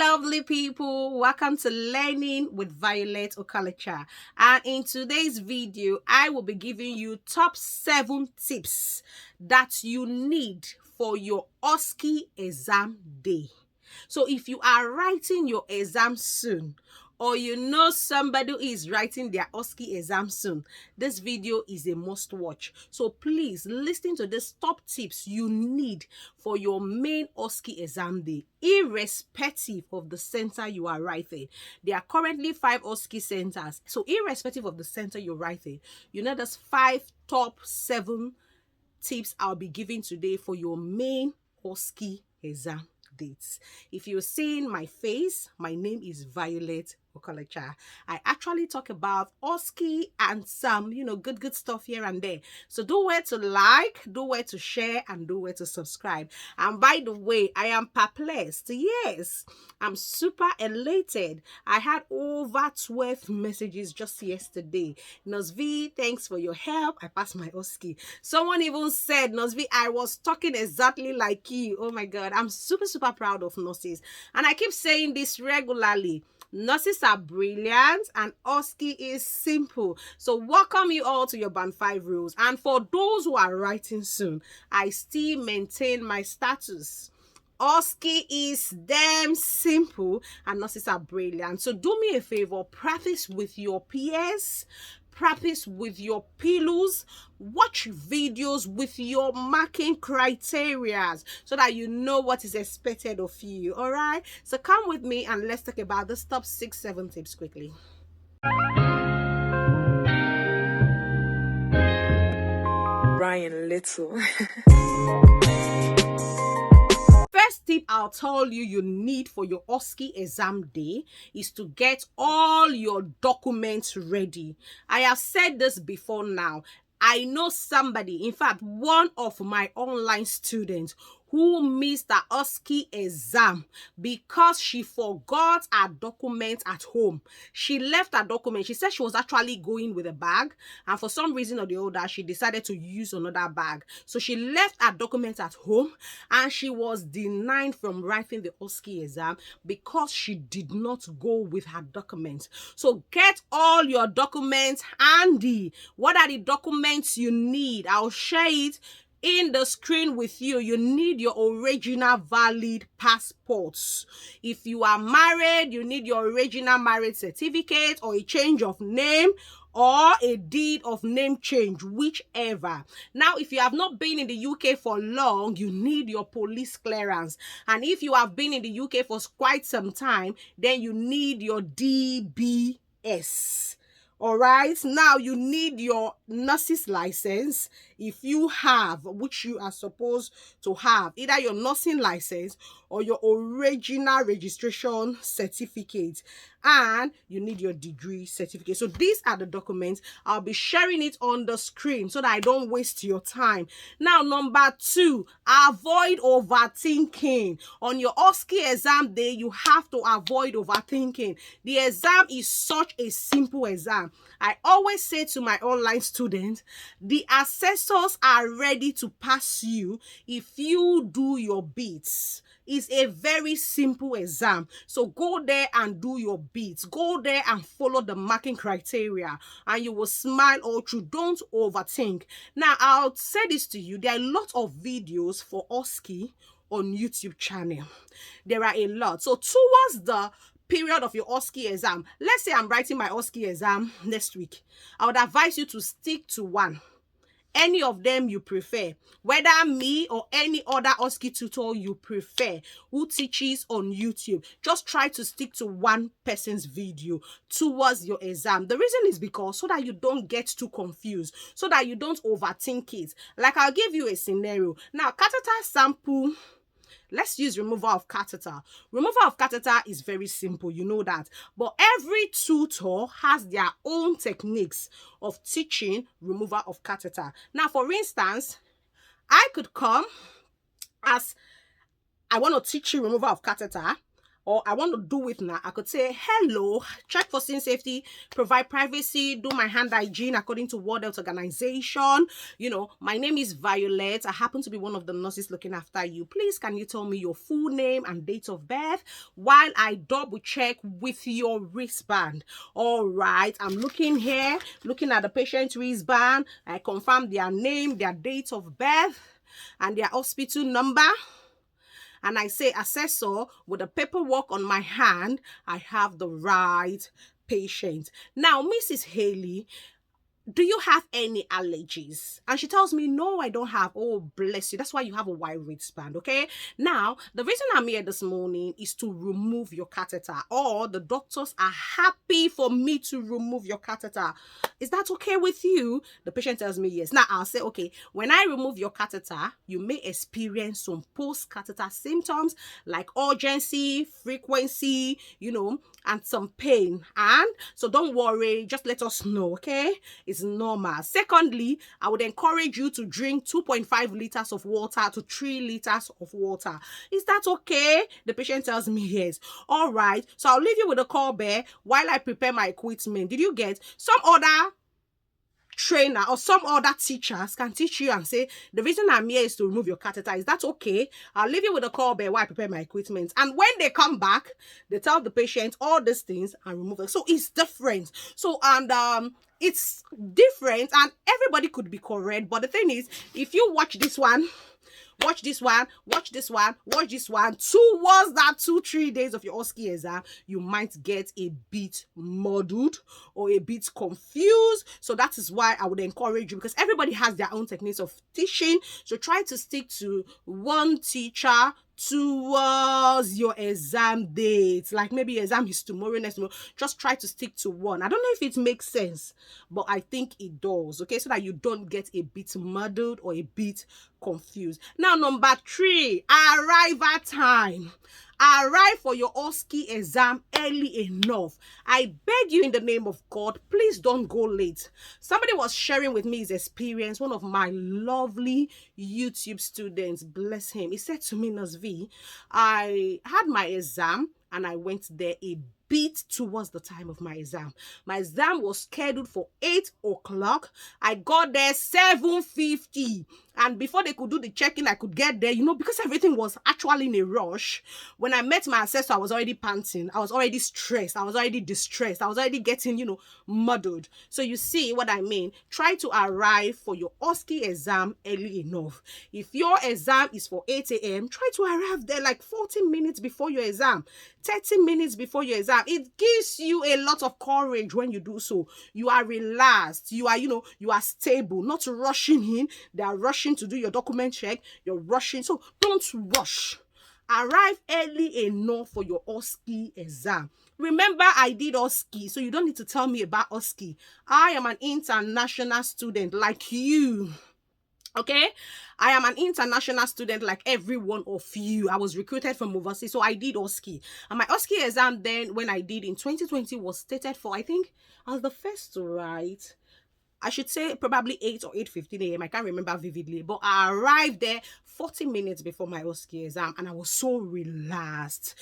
lovely people, welcome to Learning with Violet Okalecha. And in today's video, I will be giving you top 7 tips that you need for your OSCE exam day. So if you are writing your exam soon, or you know somebody who is writing their OSCE exam soon, this video is a must watch. So please listen to these top tips you need for your main OSCE exam day, irrespective of the center you are writing. There are currently 5 OSCE centers. So irrespective of the center you're writing, you know there's 5 top 7 tips I'll be giving today for your main OSCE exam dates. If you're seeing my face, my name is Violet Okalecha. I actually talk about OSCE and some, good stuff here and there. So do where to like, do where to share, and do where to subscribe. And by the way, I am perplexed. Yes, I'm super elated. I had over 12 messages just yesterday. Nosvi, thanks for your help. I passed my OSCE. Someone even said, Nosvi, I was talking exactly like you. Oh my God, I'm super proud of nurses. And I keep saying this regularly. Nurses are brilliant and OSCE is simple. So welcome you all to your Band 5 rules. And for those who are writing soon, I still maintain my status. OSCE is damn simple and nurses are brilliant. So do me a favor, practice with your peers, practice with your pillows, watch videos with your marking criteria so that you know what is expected of you. All right, so come with me and let's talk about the top 6-7 tips quickly. Ryan Little. First tip I'll tell you need for your OSCE exam day is to get all your documents ready. I have said this before now. I know somebody, in fact, one of my online students who missed the OSCE exam because she forgot her document at home. She left her document. She said she was actually going with a bag, and for some reason or the other, she decided to use another bag. So she left her document at home, and she was denied from writing the OSCE exam because she did not go with her documents. So get all your documents handy. What are the documents you need? I'll share it in the screen with you. You need your original valid passports. If you are married, you need your original marriage certificate or a change of name or a deed of name change, whichever. Now, if you have not been in the UK for long, you need your police clearance. And if you have been in the UK for quite some time, then you need your DBS. All right, now you need your nurse's license if you have, which you are supposed to have, either your nursing license or your original registration certificate, and you need your degree certificate. So these are the documents. I'll be sharing it on the screen so that I don't waste your time. Now, number 2, avoid overthinking. On your OSCE exam day, you have to avoid overthinking. The exam is such a simple exam. I always say to my online students, the assessors are ready to pass you if you do your bits. It's a very simple exam. So go there and do your bits. Go there and follow the marking criteria and you will smile all through. Don't overthink. Now, I'll say this to you. There are a lot of videos for OSCE on YouTube channel. There are a lot. So towards the period of your OSCE exam, let's say I'm writing my OSCE exam next week, I would advise you to stick to one. Any of them you prefer, whether me or any other OSCE tutor you prefer who teaches on YouTube, just try to stick to one person's video towards your exam. The reason is because so that you don't get too confused, so that you don't overthink it. Like, I'll give you a scenario. Now, catheter sample. Let's use removal of catheter. Removal of catheter is very simple, you know that. But every tutor has their own techniques of teaching removal of catheter. Now, for instance, I could come as I want to teach you removal of catheter, or I want to do it now, I could say, hello, check for scene safety, provide privacy, do my hand hygiene according to World Health Organization. My name is Violet. I happen to be one of the nurses looking after you. Please, can you tell me your full name and date of birth while I double check with your wristband? All right, I'm looking here, looking at the patient's wristband. I confirm their name, their date of birth, and their hospital number. And I say, assessor, with the paperwork on my hand, I have the right patient. Now, Mrs. Haley, do you have any allergies? And she tells me, no, I don't have. Oh, bless you. That's why you have a wide wristband, okay? Now, the reason I'm here this morning is to remove your catheter, or the doctors are happy for me to remove your catheter. Is that okay with you? The patient tells me yes. Now, I'll say, okay, when I remove your catheter, you may experience some post-catheter symptoms like urgency, frequency, and some pain. And so don't worry, just let us know, okay? It's normal. Secondly, I would encourage you to drink 2.5 liters of water to 3 liters of water. Is that okay? The patient tells me yes. All right. So I'll leave you with a call bear while I prepare my equipment. Did you get? Some other trainer or some other teachers can teach you and say, the reason I'm here is to remove your catheter. Is that okay? I'll leave you with a call bear while I prepare my equipment. And when they come back, they tell the patient all these things and remove it. So it's different. So, it's different, and everybody could be correct. But the thing is, if you watch this one, watch this one, watch this one, watch this one, towards that 2-3 days of your OSCE exam, you might get a bit muddled or a bit confused. So that is why I would encourage you, because everybody has their own techniques of teaching. So try to stick to one teacher towards your exam date. Like maybe your exam is tomorrow, next tomorrow. Just try to stick to one. I don't know if it makes sense, but I think it does, okay? So that you don't get a bit muddled or a bit confused. Now, number 3, arrival time. Arrive for your OSCE exam early enough. I beg you in the name of God, please don't go late. Somebody was sharing with me his experience, one of my lovely YouTube students, bless him. He said to me, Nurse V, I had my exam and I went there a bit towards the time of my exam. My exam was scheduled for 8 o'clock. I got there 7:50. And before they could do the check-in, I could get there, because everything was actually in a rush. When I met my assessor, I was already panting. I was already stressed. I was already distressed. I was already getting, muddled. So you see what I mean? Try to arrive for your OSCE exam early enough. If your exam is for 8 a.m., try to arrive there like 40 minutes before your exam, 30 minutes before your exam. It gives you a lot of courage when you do so. You are relaxed. You are, you are stable, not rushing in. They are rushing to do your document check. You're rushing. So don't rush. Arrive early enough for your OSCE exam. Remember, I did OSCE, so you don't need to tell me about OSCE. I am an international student like you. Okay, I am an international student like every one of you. I was recruited from overseas, so I did OSCE. And my OSCE exam then, when I did in 2020, was stated for, I think, I was the first to write. I should say probably 8 or 8:15 a.m. I can't remember vividly, but I arrived there 40 minutes before my OSCE exam, and I was so relaxed,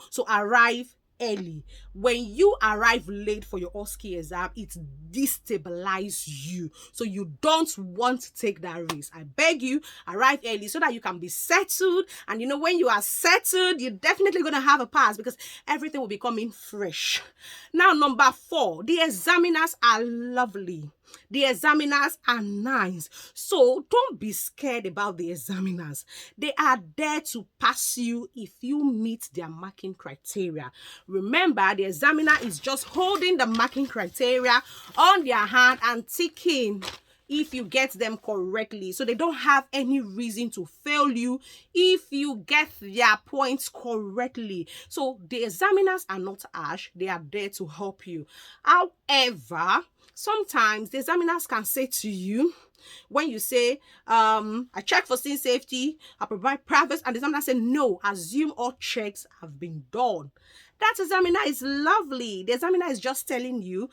So arrive early. When you arrive late for your OSCE exam, it destabilizes you. So you don't want to take that risk. I beg you, arrive early so that you can be settled. And when you are settled, you're definitely going to have a pass because everything will be coming fresh. Now, number 4, the examiners are lovely. The examiners are nice. So don't be scared about the examiners. They are there to pass you if you meet their marking criteria. Remember, the examiner is just holding the marking criteria on their hand and ticking if you get them correctly. So they don't have any reason to fail you if you get their points correctly. So the examiners are not harsh. They are there to help you. However, sometimes the examiners can say to you, when you say, I check for scene safety, I provide privacy, and the examiner say, no, assume all checks have been done. That examiner is lovely. The examiner is just telling you,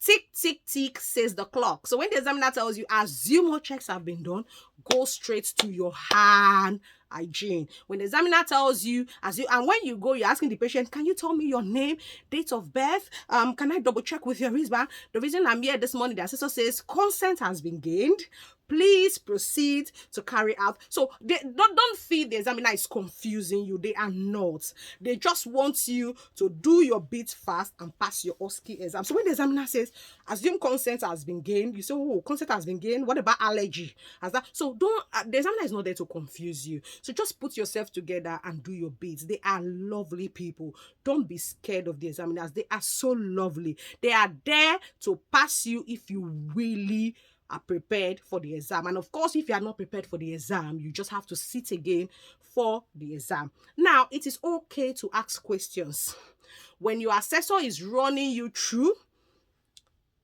tick, tick, tick, says the clock. So when the examiner tells you, assume all checks have been done, go straight to your hand hygiene. When the examiner tells you, and when you go, you're asking the patient, can you tell me your name, date of birth? Can I double check with your wristband? The reason I'm here this morning, the assessor says consent has been gained. Please proceed to carry out. So they don't feel the examiner is confusing you. They are not. They just want you to do your bit fast and pass your OSCE exam. So when the examiner says, assume consent has been gained, you say, oh, consent has been gained. What about allergy? Has that? So don't. The examiner is not there to confuse you. So just put yourself together and do your bits. They are lovely people. Don't be scared of the examiners. They are so lovely. They are there to pass you if you really are prepared for the exam. And of course, if you are not prepared for the exam, you just have to sit again for the exam. Now, it is okay to ask questions. When your assessor is running you through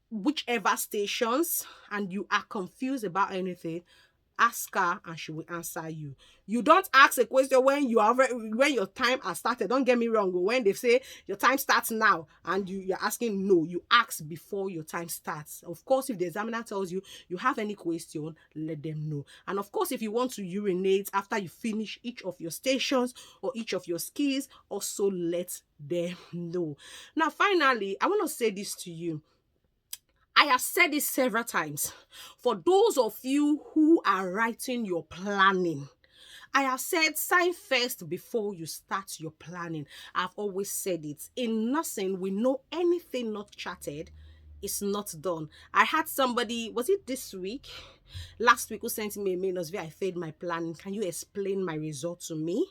whichever stations and you are confused about anything, ask her and she will answer you. You don't ask a question when your time has started. Don't get me wrong. When they say your time starts now and you're asking, no, you ask before your time starts. Of course, if the examiner tells you have any question, let them know. And of course, if you want to urinate after you finish each of your stations or each of your skis, also let them know. Now, finally, I want to say this to you. I have said this several times. For those of you who are writing your planning, I have said sign first before you start your planning. I've always said it. In nursing, we know anything not charted is not done. I had somebody, was it this week? Last week, who sent me a mail, I failed my planning. Can you explain my result to me?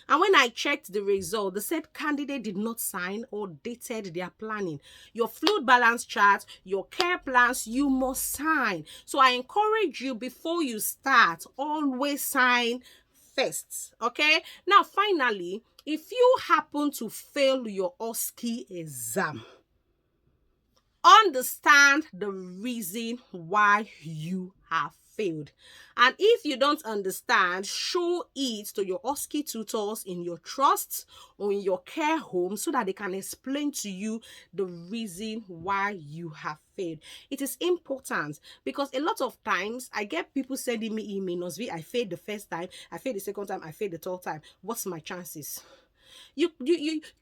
And when I checked the result, they said candidate did not sign or dated their planning. Your fluid balance chart, your care plans, you must sign. So I encourage you, before you start, always sign first. Okay? Now, finally, if you happen to fail your OSCE exam, understand the reason why you have failed. And if you don't understand, show it to your OSCE tutors in your trusts or in your care home so that they can explain to you the reason why you have failed. It is important because a lot of times I get people sending me emails, I failed the first time, I failed the second time, I failed the third time. What's my chances? You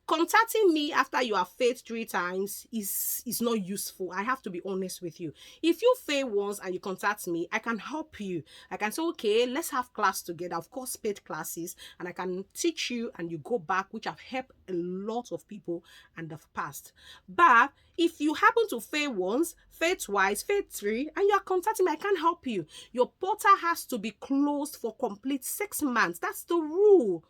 contacting me after you have failed 3 times is not useful. I have to be honest with you. If you fail once and you contact me, I can help you. I can say, okay, let's have class together. Of course, paid classes, and I can teach you and you go back, which have helped a lot of people and have passed. But if you happen to fail once, fail twice, fail 3, and you are contacting me, I can't help you. Your portal has to be closed for complete 6 months. That's the rule.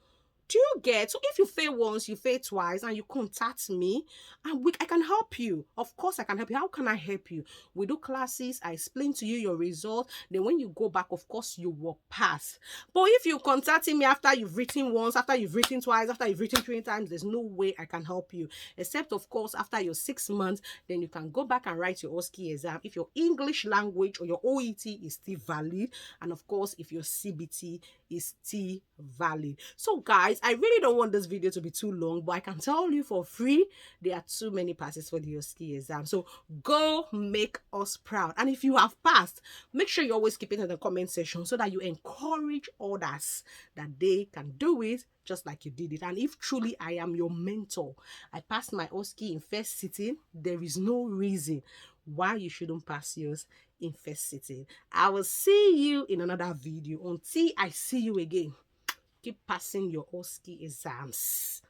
Do you get? So if you fail once, you fail twice, and you contact me, and I can help you. Of course, I can help you. How can I help you? We do classes. I explain to you your result. Then when you go back, of course, you will pass. But if you contacting me after you've written once, after you've written twice, after you've written 3 times, there's no way I can help you. Except, of course, after your 6 months, then you can go back and write your OSCE exam if your English language or your OET is still valid. And of course, if your CBT is still valid. So guys, I really don't want this video to be too long, but I can tell you for free, there are too many passes for the OSCE exam. So go make us proud. And if you have passed, make sure you always keep it in the comment section so that you encourage others that they can do it just like you did it. And if truly I am your mentor, I passed my OSCE in first sitting, there is no reason why you shouldn't pass yours in first sitting. I will see you in another video. Until I see you again, keep passing your OSCE exams.